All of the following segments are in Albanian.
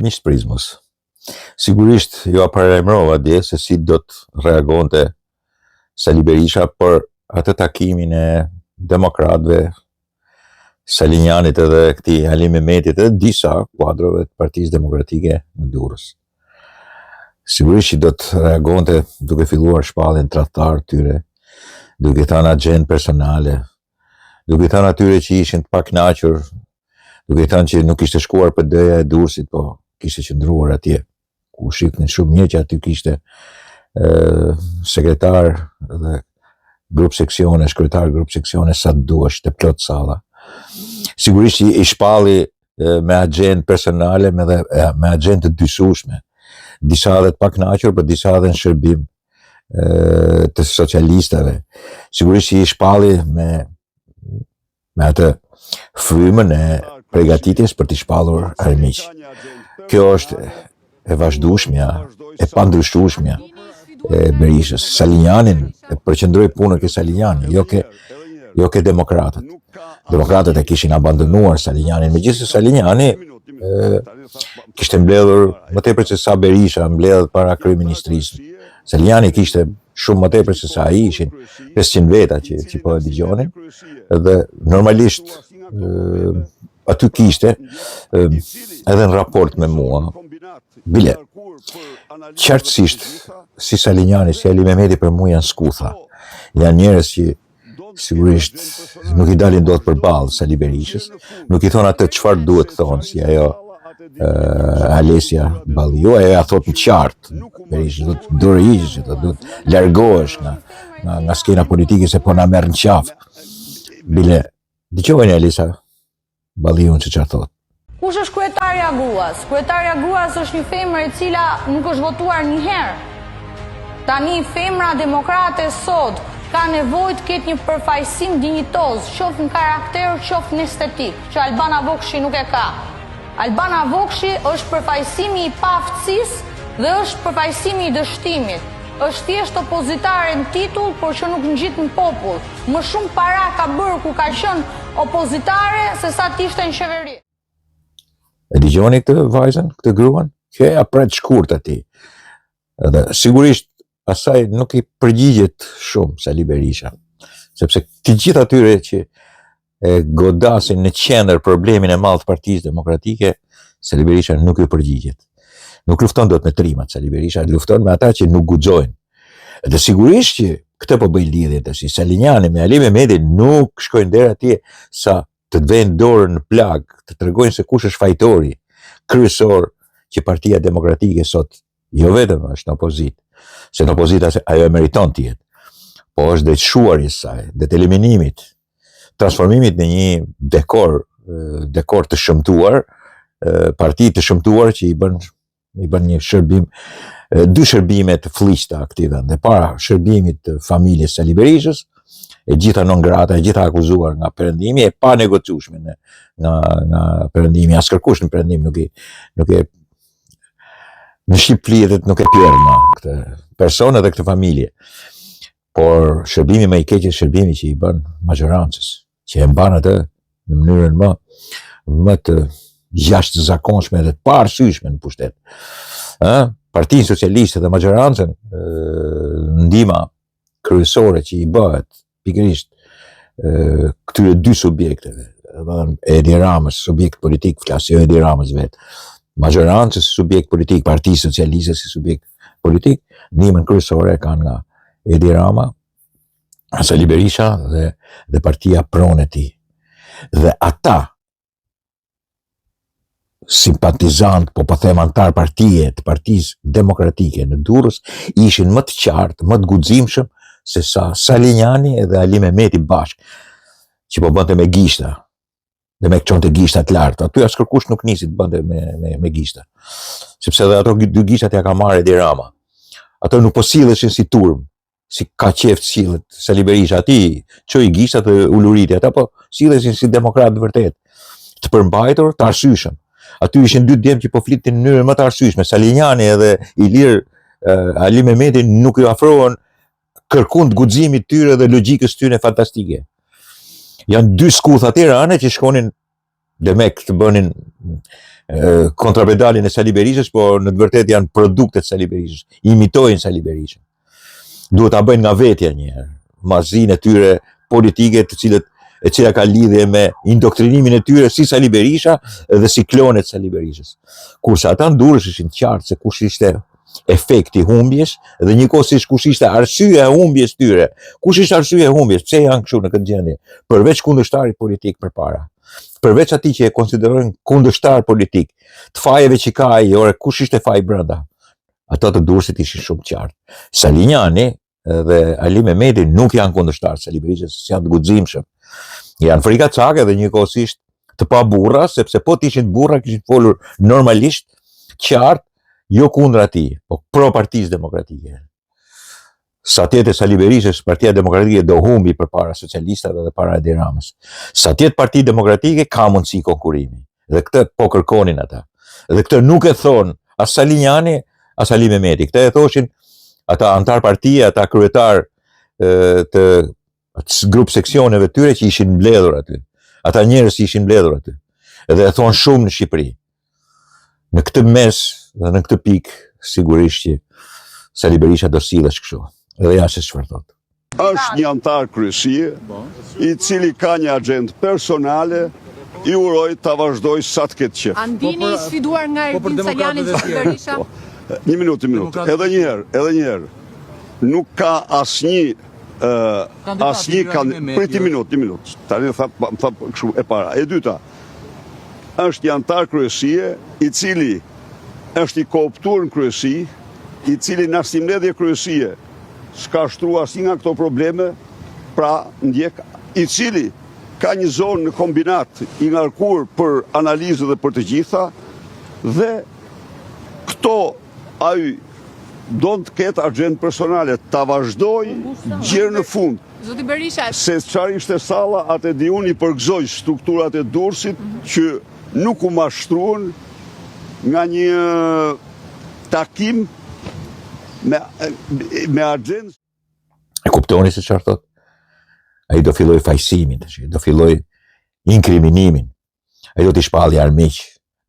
Miq Prizmës, sigurisht jo paralajmërova dje se si do të reagonte Sali Berisha për atë takimin e demokratëve, Salinjanit edhe këtij Ali Mehmetit edhe disa kuadrove të Partisë Demokratike në Durrës. Sigurisht që do të reagonte duke filluar shpalljen tradhtar tyre, duke thënë agjend personale, duke thënë atyre që ishin të pakënaqur, duke thënë që nuk ishte shkuar PD-ja e Durrësit, po kishte qëndruar atje, ku shihnin shumë mirë që aty kishte sekretar dhe grup seksione, shkretar grup seksione sa të duash, të plot salla. Sigurisht i shpalli me agjend personale, me agjend të dyshishme, disa edhe të pakënaqur, por disa edhe në shërbim të socialistave. Sigurisht i shpalli me atë frymën e përgatitjes për të shpallur armiq. Kjo është e vazhdueshmja, e pandryshueshmja e Berishës. Salinjanin e përqendroi punën ke Salinjani, jo ke demokratët. Demokratët e kishin abandonuar Salinjanin, megjithëse Salinjani kishte mbledhur më tepër se sa Berisha mbledh para kryeministrisë. Salinjani kishte shumë më tepër se sa ai, ishin 500 veta që po e dëgjonin, dhe normalisht aty kishte edhe në raport me mua bile qartësisht si Salinjani, si Ali Mehmeti për mua janë skutha. Janë njerëz që sigurisht nuk i dalin dot përballë Sali Berishës, nuk i thon atë çfarë duhet thonë, si ajo Alesia Balliu, ajo thot në qartë, Berishë do të dorëhiqesh, do të largohesh nga skena politike se po na merr në qafë. Bile, dëgjojeni Alesa Balliu çfarë thot. Kush është kryetarja Gruas? Kryetarja Gruas është një femër e cila nuk është votuar një herë. Tani femra demokrate sot ka nevojë të ketë një përfaqësim dinjitoz, qoftë në karakter, qoftë në estetik, që Albana Vokshi nuk e ka. Albana Vokshi është përfaqësimi i paaftësisë dhe është përfaqësimi i dështimit. Është thjesht opozitare në titull, por që nuk ngjit në popull. Më shumë para ka bërë kur ka qenë opozitare se sa të ishte në qeveri. E dëgjoni këtë vajzën, këtë gruan? Kjo ja pret shkurt atij. Dhe sigurisht asaj nuk i përgjigjet shumë Sali Berisha, sepse të gjithë atyre që e godasin në qendër problemin e madh të Partisë Demokratike, Sali Berisha nuk i përgjigjet. Nuk lufton dot me trimat Sali Berisha, lufton me ata që nuk guxojnë. Dhe sigurisht që këtë po bëj lidhje tash. Salinjani me Ali Mehmetin nuk shkojnë deri atje sa të vënë dorën në plag, të tregojnë se kush është fajtori kryesor që Partia Demokratike sot jo vetëm është në opozitë, se në opozitë ajo e meriton të jetë, po është dhe shuarjes saj, dhe të eliminimit, transformimit në një dekor të shëmtuar, parti të shëmtuar që i bën një shërbim, dy shërbime të fllishta këtij vendi. Para shërbimit të familjes Sali Berishës, e gjitha non grata, e gjitha akuzuar nga perëndimi, e pa negociueshme nga perëndimi, as kërkush në perëndim nuk e në Shqipëri nuk e pjerna këtë personë dhe këtë familje. Por shërbimi më i keq është shërbimi që i bën majorancës, që e mban atë në mënyrën më të jashtëzakonshme dhe të paarsyeshme në pushtet. Partinë Socialiste dhe majorancën, ndihma kryesore që i bëhet pikërisht këtyre dy subjekteve, Edi Ramës, subjekt politik, flasë Edi Ramës vetë, majorancës subjekt politik, Partisë Socialiste si subjekt politik, ndihmën kryesore kanë nga Edi Rama, Sali Berisha dhe partia pronë e tij. Dhe ata simpatizant, po them antar partie të Partisë Demokratike në Durrës ishin më të qartë, më të guximshëm se sa Salinjani dhe Ali Mehmeti bashkë, që po bënte me gishta, dhe me çonte gishta të lartë. Aty as kërkush nuk nisi të bënte me gishta, sepse edhe ato dy gishtat ja ka marrë Edi Rama. Ato nuk po silleshin si turm, si ka qef sillet Sali Berisha, ati çoi gishtat dhe uluriti, ata po sillesin si demokratë vërtet, të përmbajtur, të arsyeshëm. Aty ishin dy djem që po flitin në mënyrë më të arsyeshme. Salinjani edhe Ilir Ali Mehmeti nuk i afrohen kërkund guximit tyre dhe logjikës tyre fantastike. Janë dy skutha tirane që shkonin demek të bënin kontrapedalin e Sali Berishës, por në të vërtet janë produktet Sali Berishës, imitojnë Sali Berishën. Duhet ta bëjnë nga vetja një herë, mazin e tyre politike e cila ka lidhje me indoktrinimin e tyre si Sali Berisha dhe si klonet Sali Berishës. Kurse ata ndurës ishin qartë se kush ishte efekti humbjes dhe njëkohësisht kush ishte arsyeja e humbjes tyre. Kush ishte arsyeja e humbjes? Pse janë kështu në këtë gjendje? Përveç kundërshtarit politik përpara. Përveç atij që e konsiderojnë kundërshtar politik, të fajeve që ka ai, ore kush ishte faji brenda? Ato të durësit ishin shumë qartë. Salinjani dhe Ali Mehmeti nuk janë kundërshtar Sali Berishës, janë të guximshëm. Janë frikacake dhe njëkohësisht të pa burra, sepse po të ishin burra kishin folur normalisht, qartë, jo kundër atij, po pro Partisë Demokratike. Sa tjetë Sali Berishës, Partia Demokratike do humbi përpara socialistëve dhe para Edi Ramës. Sa tjetë Partia Demokratike ka mundësi konkurimi. Dhe këtë po kërkonin ata. Dhe këtë nuk e thon as Salinjani, as Ali Mehmeti. Këtë e thoshin ata antar partie, ata kryetar të grup seksioneve tyre që ishin mbledhur aty. Ata njerëz që ishin mbledhur aty. Dhe e thon shumë në Shqipëri. Në këtë mes dhe në këtë pikë sigurisht që Sali Berisha do sillesh kështu. Dhe ja se çfarë thot. Është një antar kryesie i cili ka një agent personale, i uroj ta vazhdoj sa të ketë qef. Andini sfiduar nga Ervin Saliani dhe Berisha. Një minutë. Edhe një herë. Nuk ka asnjë priti një minutë. Tani më tha kështu e para. E dyta, është një antar kryesie i cili është i kooptuar në kryesi, i cili në asnjë mbledhje kryesie s'ka shtruar asnjë nga këto probleme, pra ndjek, i cili ka një zonë në kombinat i ngarkuar për analizë dhe për të gjitha, dhe këto ai do të ketë agent personale, ta vazhdoj gjerë në fund. Zoti Berisha, se çfarë ishte salla, atë di unë i përgëzoj strukturat e Durrësit që nuk u mashtruan nga një takim me agent. E kuptoni se çfarë thot? Ai do filloj fajsimin, do filloj inkriminimin. Ai do t'i shpallë armiq,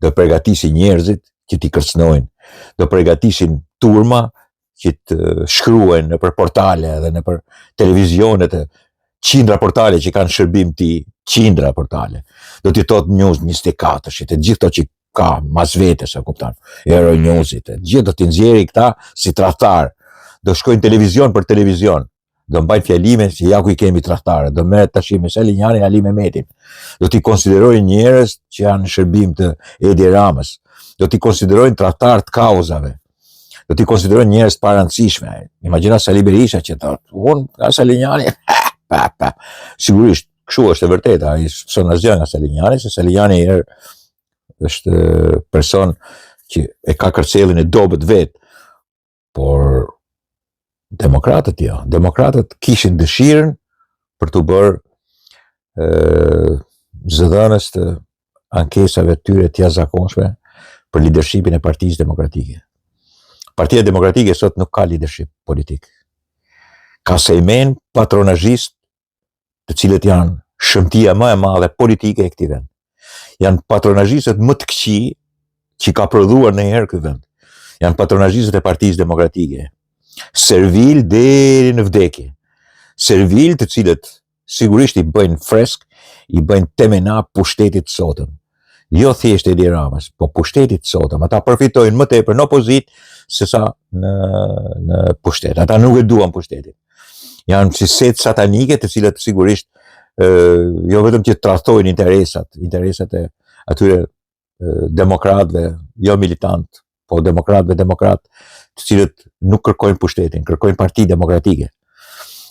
do përgatisi njerëzit që t'i kërcënojnë, do përgatisin turma që të shkruajnë në për portale dhe në për televizionet, qindra portale që kanë shërbim ti, qindra portale. Do t'i thot News 24, të gjithë që ka mas vete, sa kuptan, Euronewsit, gjithë do t'i nxjerri këta si tradhtar, do shkojnë televizion për televizion, do mbajnë fjalime që ja ku i kemi tradhtare, do merret tash me Salinjanin, Ali Mehmetin, do t'i konsiderojnë njerëz që janë në shërbim të Edi Ramës, do t'i konsiderojnë tradhtar të kauzave, do t'i konsiderojnë njerëz të parancishme. Imagjino Sali Berisha që thot, unë Salinjani, sigurisht kështu është e vërteta, ai s'son asgjë nga Salinjani, se Salinjani është person që e ka kërcellin e dobët vet, por demokratët jo. Demokratët kishin dëshirën për të bërë zëdhënës të ankesave tyre të jashtëzakonshme për lidershipin e Partisë Demokratike. Partia Demokratike sot nuk ka lidership politik. Ka sejmen patronazhist, të cilët janë shëmtia më e madhe politike e këtij vendi. Janë patronazhistët më të këqij që ka prodhuar ndonjëherë ky vend. Janë patronazhistët e Partisë Demokratike. Servil deri në vdekje. Servil të cilët sigurisht i bëjnë fresk, i bëjnë temena pushtetit sotëm. Jo thjesht Edi Ramës, po pushtetit sotëm. Ata përfitojnë më tepër në opozit se sa në pushtet. Ata nuk e duan pushtetin. Janë si set satanike të cilët sigurisht jo vetëm që tradhtojnë interesat e atyre demokratëve, jo militant, po demokratëve të cilët nuk kërkojnë pushtetin, kërkojnë Parti Demokratike.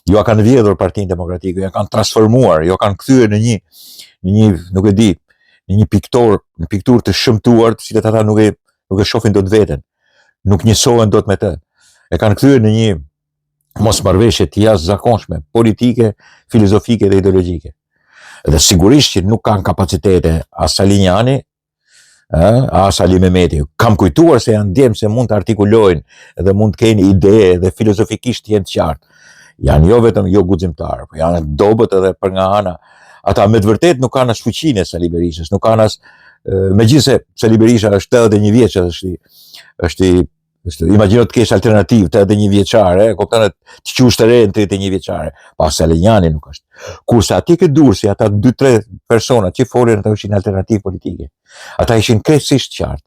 Jo kanë vjedhur Partinë Demokratike, jo kanë transformuar, jo kanë kthyer në një nuk e di, në një pikturë të shëmtuar, të cilët ata nuk e shohin dot veten, nuk njësohen dot me të. E kanë kthyer në një mosmarrveshje të jashtëzakonshme, politike, filozofike dhe ideologjike. Dhe sigurisht që nuk kanë kapacitete as Salinjani, as Ali Mehmeti. Kam kujtuar se janë djemë se mund të artikulojnë dhe mund të kenë ide dhe filozofikisht jenë të qartë. Janë jo vetëm jo guximtarë, po janë dobët edhe për nga ana. Ata me të vërtet nuk kanë as fuqinë e Sali Berishës, nuk kanë as megjithëse Sali Berisha është 81 vjeç, është imagjino të kesh alternativë 81 vjeçare, kupton të qush të re në 31 vjeçare, pa Salinjani nuk është. Kurse aty ke Durrësi, ata 2-3 persona që folën ata ishin alternativë politike. Ata ishin krejtësisht qartë.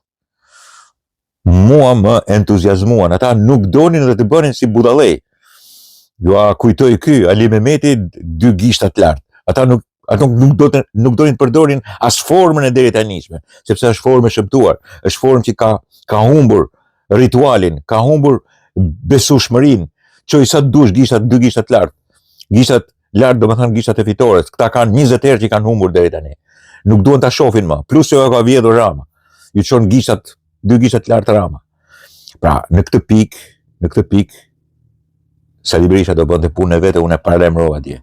Mua më entuziazmuan, ata nuk donin dhe të bënin si budallej. Ju a kujtoj ky Ali Mehmeti 2 gishtat lart. Ata nuk donin të përdorin as formën e deritanishme, sepse është formë e shëmtuar, është formë që ka humbur ritualin, ka humbur besueshmërinë, çoj sa dush gishtat 2 gishtat lart. Gishtat lart do të thënë gishtat e fitores, këta kanë 20 herë që kanë humbur deri tani. Nuk duan ta shohin më. Plus se ka vjedhur Rama. Ju çon 2 gishtat lart Rama. Pra, në këtë pikë Sali Berisha do bënte punën e vet, unë e paralajmërova atje.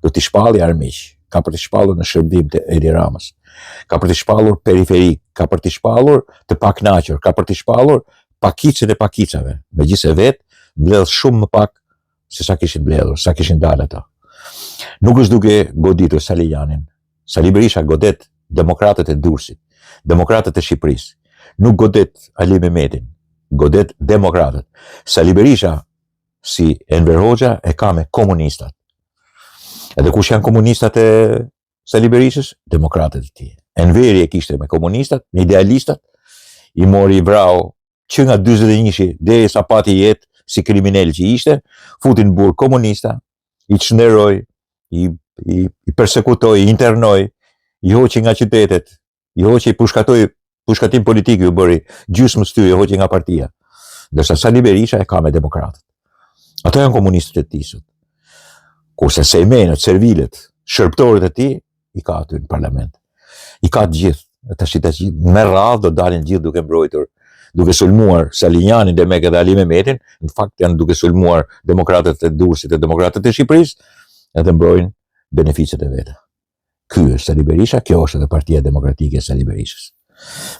Do t'i shpalli armiq, ka për t'i shpallur në shërbim të Edi Ramës, ka për t'i shpallur periferik, ka për t'i shpallur të paknaqur, ka për t'i shpallur pakicën e pakicave, megjithëse vet mbledh shumë më pak se sa kishin mbledhur, sa kishin dalë ata. Nuk është duke goditur Salinjanin. Sali Berisha godet demokratët e Durrësit, demokratët e Shqipërisë. Nuk godet Ali Mehmetin, godet demokratët. Sali Berisha si Enver Hoxha e ka me komunistat. Edhe kush janë komunistat e Sali Berishës? Demokratët e tij. Enveri e kishte me komunistat, me idealistat, i mori i vrau që nga 41-shi derisa pati jetë si kriminal që ishte, futin burg komunista, i çnderoi, i persekutoi, i internoi, i hoqi nga qytetet, i hoqi pushkatim politik ju bëri gjysmë styr, i hoqi nga partia. Ndërsa Sali Berisha e ka me demokratët. Ato janë komunistët e tij sot. Kurse sejmenët, servilet, shërptorët e tij i ka aty në parlament. I ka të gjithë. Tash me radhë do dalin gjithë duke mbrojtur, duke sulmuar Salinjanin, Demek edhe Ali Mehmetin, në fakt janë duke sulmuar demokratët e Durrësit e demokratët e Shqipërisë, edhe mbrojnë beneficet e veta. Ky është Sali Berisha, kjo është edhe Partia Demokratike e Sali Berishës.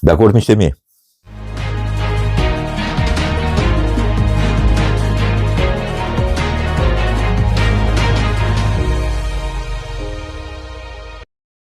Dakord miqtë mi?